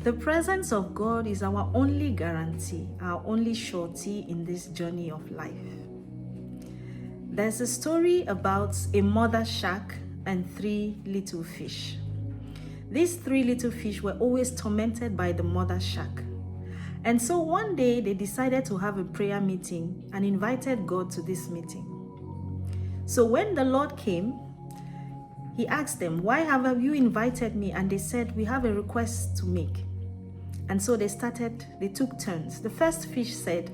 The presence of God is our only guarantee, our only surety in this journey of life. There's a story about a mother shark and 3 little fish. These 3 little fish were always tormented by the mother shark. And so one day they decided to have a prayer meeting and invited God to this meeting. So when the Lord came, he asked them, "Why have you invited me?" And they said, "We have a request to make." And so they took turns. The first fish said,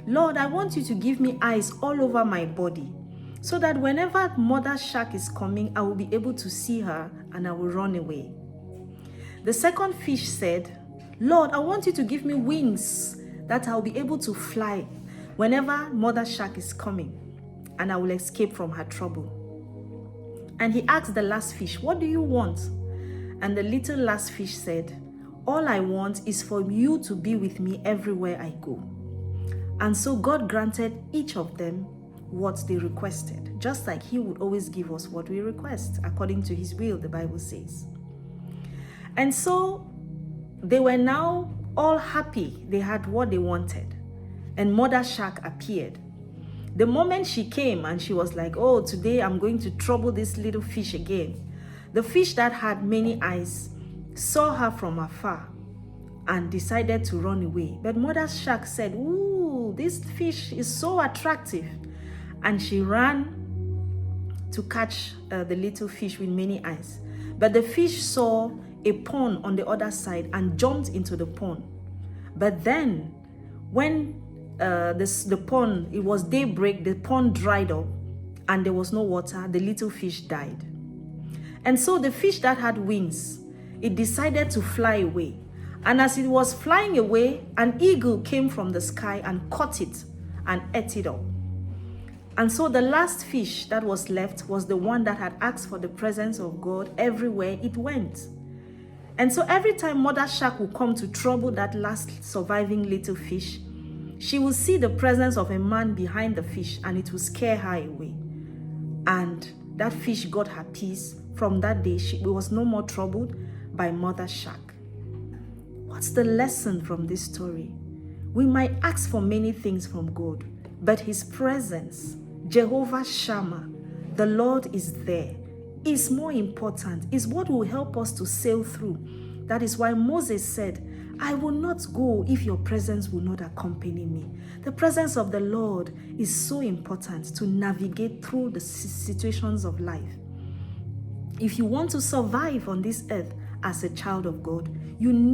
"Lord, I want you to give me eyes all over my body so that whenever mother shark is coming, I will be able to see her and I will run away." The second fish said, "Lord, I want you to give me wings that I'll be able to fly whenever mother shark is coming and I will escape from her trouble." And he asked the last fish, "What do you want?" And the little last fish said, "All I want is for you to be with me everywhere I go." And so God granted each of them what they requested, just like he would always give us what we request, according to his will, the Bible says. And so they were now all happy. They had what they wanted. And mother shark appeared. The moment she came and she was like, "Oh, today I'm going to trouble this little fish again," the fish that had many eyes saw her from afar and decided to run away. But mother shark said, "Ooh, this fish is so attractive." And she ran to catch the little fish with many eyes. But the fish saw a pond on the other side and jumped into the pond. But then when the pond, it was daybreak, the pond dried up and there was no water, the little fish died. And so the fish that had wings, it decided to fly away. And as it was flying away, an eagle came from the sky and caught it and ate it up. And so the last fish that was left was the one that had asked for the presence of God everywhere it went. And so every time mother shark would come to trouble that last surviving little fish, she will see the presence of a man behind the fish and it will scare her away. And that fish got her peace. From that day, she was no more troubled by mother shark. What's the lesson from this story? We might ask for many things from God, but his presence, Jehovah Shammah, the Lord is there, is more important, is what will help us to sail through. That is why Moses said, "I will not go if your presence will not accompany me." The presence of the Lord is so important to navigate through the situations of life. If you want to survive on this earth as a child of God, you need